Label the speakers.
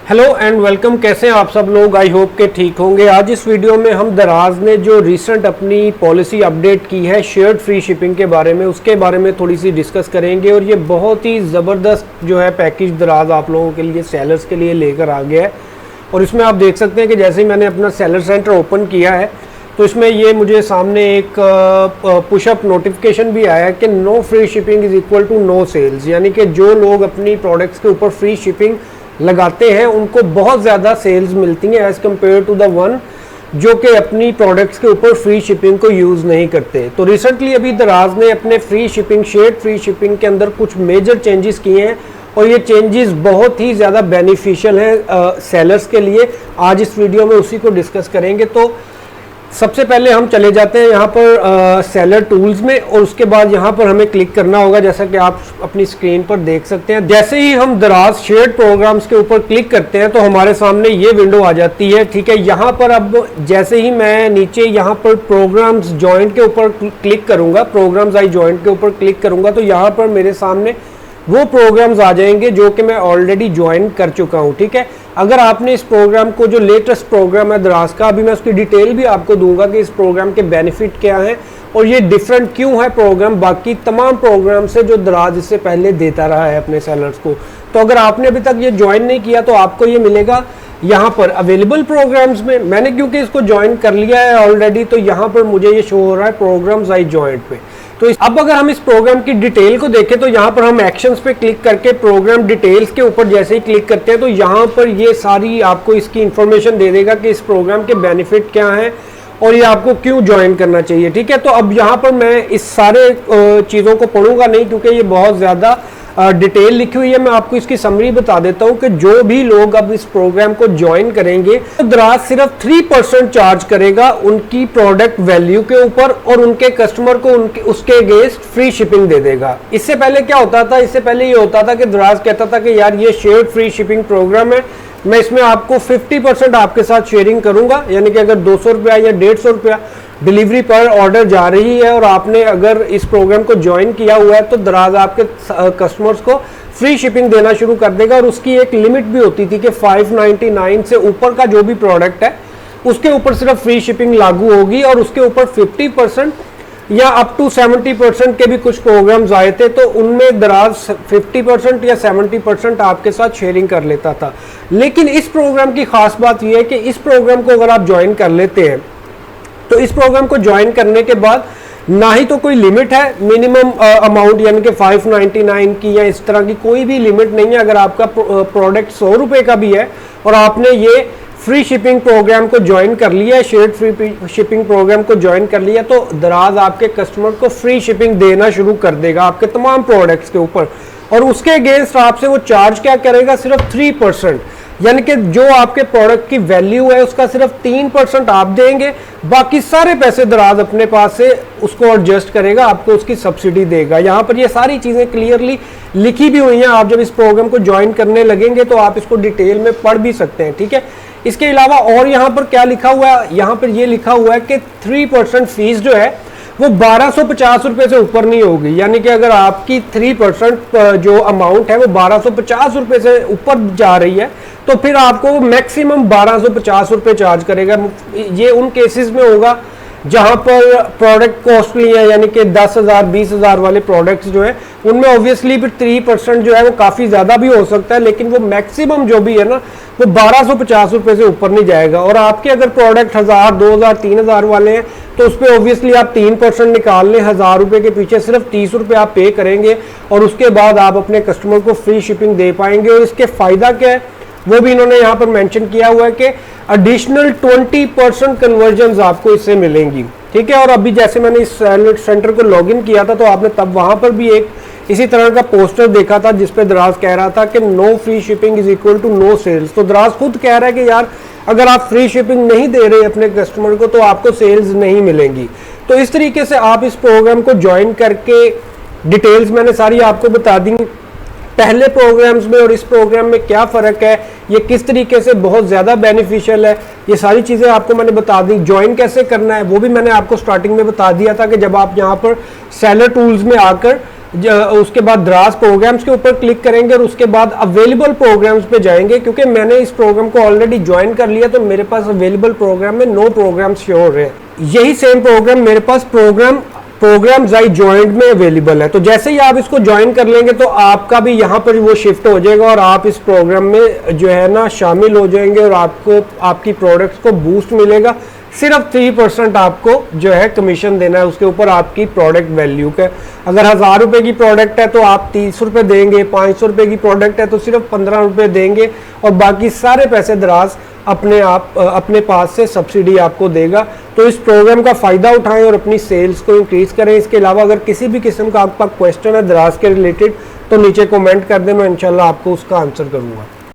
Speaker 1: Hello and welcome. कैसे हैं आप सब लोग? आई होप के ठीक होंगे। आज इस वीडियो में हम दराज ने जो रिसेंट अपनी पॉलिसी अपडेट की है शेयर्ड फ्री शिपिंग के बारे में, उसके बारे में थोड़ी सी डिस्कस करेंगे। और ये बहुत ही ज़बरदस्त जो है पैकेज दराज आप लोगों के लिए, सेलर्स के लिए लेकर आ गया है। और इसमें आप देख सकते हैं कि जैसे ही मैंने अपना सेलर सेंटर ओपन किया है तो इसमें ये मुझे सामने एक पुशअप नोटिफिकेशन भी आया है कि no free shipping is equal to no sales, यानी कि जो लोग अपनी प्रोडक्ट्स के ऊपर फ्री शिपिंग लगाते हैं उनको बहुत ज़्यादा सेल्स मिलती हैं as compare to the one जो कि अपनी प्रोडक्ट्स के ऊपर फ्री शिपिंग को यूज़ नहीं करते। तो रिसेंटली अभी दराज ने अपने free shipping, shared free shipping के अंदर कुछ मेजर चेंजेस किए हैं और ये चेंजेस बहुत ही ज़्यादा बेनिफिशियल हैं सेलर्स के लिए। आज इस वीडियो में उसी को डिस्कस करेंगे। तो सबसे पहले हम चले जाते हैं यहाँ पर सेलर टूल्स में और उसके बाद यहाँ पर हमें क्लिक करना होगा, जैसा कि आप अपनी स्क्रीन पर देख सकते हैं। जैसे ही हम दराज शेयर्ड प्रोग्राम्स के ऊपर क्लिक करते हैं तो हमारे सामने ये विंडो आ जाती है। ठीक है, यहाँ पर अब जैसे ही मैं नीचे यहाँ पर प्रोग्राम्स ज्वाइंट के ऊपर क्लिक करूँगा, प्रोग्राम्स आई ज्वाइंट के ऊपर क्लिक करूँगा तो यहाँ पर मेरे सामने वो प्रोग्राम्स आ जाएंगे जो कि मैं ऑलरेडी ज्वाइन कर चुका हूँ। ठीक है, अगर आपने इस प्रोग्राम को, जो लेटेस्ट प्रोग्राम है दराज का, अभी मैं उसकी डिटेल भी आपको दूंगा कि इस प्रोग्राम के बेनिफिट क्या हैं और ये डिफरेंट क्यों है प्रोग्राम बाकी तमाम प्रोग्राम से जो दराज इससे पहले देता रहा है अपने सेलर्स को। तो अगर आपने अभी तक ये ज्वाइन नहीं किया तो आपको ये मिलेगा यहाँ पर अवेलेबल प्रोग्राम्स में। मैंने क्योंकि इसको ज्वाइन कर लिया है ऑलरेडी तो यहाँ पर मुझे ये शो हो रहा है प्रोग्राम्स आई ज्वाइंट पे। तो अब अगर हम इस प्रोग्राम की डिटेल को देखें तो यहाँ पर हम एक्शंस पे क्लिक करके प्रोग्राम डिटेल्स के ऊपर जैसे ही क्लिक करते हैं तो यहाँ पर ये सारी आपको इसकी इंफॉर्मेशन दे देगा कि इस प्रोग्राम के बेनिफिट क्या हैं और ये आपको क्यों ज्वाइन करना चाहिए। ठीक है, तो अब यहाँ पर मैं इस सारे चीज़ों को पढ़ूंगा नहीं क्योंकि ये बहुत ज़्यादा डिटेल लिखी हुई है। मैं आपको इसकी समरी बता देता हूं कि जो भी लोग अब इस प्रोग्राम को ज्वाइन करेंगे तो दराज सिर्फ 3% चार्ज करेगा उनकी प्रोडक्ट वैल्यू के ऊपर और उनके कस्टमर को उसके अगेंस्ट फ्री शिपिंग दे देगा। इससे पहले क्या होता था? इससे पहले ये होता था कि दराज कहता था कि यार ये शेयर्ड फ्री शिपिंग प्रोग्राम है, मैं इसमें आपको 50% आपके साथ शेयरिंग करूंगा, यानी कि अगर 200 रुपया या 150 रुपया डिलीवरी पर ऑर्डर जा रही है और आपने अगर इस प्रोग्राम को ज्वाइन किया हुआ है तो दराज आपके कस्टमर्स को फ्री शिपिंग देना शुरू कर देगा। और उसकी एक लिमिट भी होती थी कि 599 से ऊपर का जो भी प्रोडक्ट है उसके ऊपर सिर्फ फ्री शिपिंग लागू होगी और उसके ऊपर 50% या अप टू 70% के भी कुछ प्रोग्राम्स आए थे तो उनमें दराज 50% या 70% आपके साथ शेयरिंग कर लेता था। लेकिन इस प्रोग्राम की खास बात यह है कि इस प्रोग्राम को अगर आप ज्वाइन कर लेते हैं तो इस प्रोग्राम को ज्वाइन करने के बाद ना ही तो कोई लिमिट है मिनिमम अमाउंट यानी कि 599 की या इस तरह की कोई भी लिमिट नहीं है। अगर आपका प्रोडक्ट 100 रुपये का भी है और आपने ये फ्री शिपिंग प्रोग्राम को ज्वाइन कर लिया है, शेयर्ड फ्री शिपिंग प्रोग्राम को ज्वाइन कर लिया, तो दराज आपके कस्टमर को फ्री शिपिंग देना शुरू कर देगा आपके तमाम प्रोडक्ट्स के ऊपर। और उसके अगेंस्ट आपसे वो चार्ज क्या करेगा? सिर्फ 3%, यानी कि जो आपके प्रोडक्ट की वैल्यू है उसका सिर्फ 3% आप देंगे, बाकी सारे पैसे दराज अपने पास से उसको एडजस्ट करेगा, आपको उसकी सब्सिडी देगा। यहाँ पर ये सारी चीज़ें क्लियरली लिखी भी हुई हैं। आप जब इस प्रोग्राम को ज्वाइन करने लगेंगे तो आप इसको डिटेल में पढ़ भी सकते हैं। ठीक है, इसके अलावा और यहाँ पर क्या लिखा हुआ है? यहाँ पर ये लिखा हुआ है कि 3% फीस जो है वो 1250 रुपये से ऊपर नहीं होगी, यानी कि अगर आपकी 3% जो अमाउंट है वो 1250 रुपये से ऊपर जा रही है तो फिर आपको मैक्सिमम 1250 रुपये चार्ज करेगा। ये उन केसेस में होगा जहां पर प्रोडक्ट कॉस्टली है, यानी कि 10,000 20,000 वाले प्रोडक्ट्स जो है उनमें ऑब्वियसली फिर 3% जो है वो काफ़ी ज़्यादा भी हो सकता है, लेकिन वो मैक्सिमम जो भी है ना वो 1250 रुपये से ऊपर नहीं जाएगा। और आपके अगर प्रोडक्ट 1000 2000 3000 वाले हैं तो उस पर ऑब्वियसली आप 3% निकाल लें, 1000 रुपये के पीछे सिर्फ 30 रुपये आप पे करेंगे और उसके बाद आप अपने कस्टमर को फ्री शिपिंग दे पाएंगे। और इसके फ़ायदा क्या है वो भी इन्होंने यहाँ पर मेंशन किया हुआ है कि एडिशनल 20% कन्वर्जन्स आपको इससे मिलेंगी। ठीक है, और अभी जैसे मैंने इस सेंटर को लॉगिन किया था तो आपने तब वहाँ पर भी एक इसी तरह का पोस्टर देखा था जिसपे दराज कह रहा था कि no free shipping is equal to no sales. तो दराज खुद कह रहा है कि यार अगर आप फ्री शिपिंग नहीं दे रहे अपने कस्टमर को तो आपको सेल्स नहीं मिलेंगी। तो इस तरीके से आप इस प्रोग्राम को ज्वाइन करके डिटेल्स मैंने सारी आपको बता दी, पहले प्रोग्राम्स में और इस प्रोग्राम में क्या फ़र्क है, ये किस तरीके से बहुत ज़्यादा बेनिफिशियल है, ये सारी चीज़ें आपको मैंने बता दी। ज्वाइन कैसे करना है वो भी मैंने आपको स्टार्टिंग में बता दिया था कि जब आप यहाँ पर सेलर टूल्स में आकर उसके बाद दराज प्रोग्राम्स के ऊपर क्लिक करेंगे और उसके बाद अवेलेबल प्रोग्राम्स पे जाएंगे। क्योंकि मैंने इस प्रोग्राम को ऑलरेडी ज्वाइन कर लिया तो मेरे पास अवेलेबल प्रोग्राम में नो प्रोग्राम शो हो रहे हैं। यही सेम प्रोग्राम मेरे पास प्रोग्राम्स आई ज्वाइंट में अवेलेबल है। तो जैसे ही आप इसको ज्वाइन कर लेंगे तो आपका भी यहाँ पर वो शिफ्ट हो जाएगा और आप इस प्रोग्राम में जो है ना शामिल हो जाएंगे और आपको आपकी प्रोडक्ट्स को बूस्ट मिलेगा। सिर्फ 3% आपको जो है कमीशन देना है उसके ऊपर आपकी प्रोडक्ट वैल्यू का। अगर 1000 रुपए की प्रोडक्ट है तो आप 30 रुपए देंगे, 500 रुपए की प्रोडक्ट है तो सिर्फ 15 रुपए देंगे और बाकी सारे पैसे दराज अपने पास से सब्सिडी आपको देगा। तो इस प्रोग्राम का फ़ायदा उठाएं और अपनी सेल्स को इंक्रीज़ करें। इसके अलावा अगर किसी भी किस्म का आपका क्वेश्चन है दराज के रिलेटेड तो नीचे कमेंट कर दें, मैं इंशाल्लाह आपको उसका आंसर करूँगा।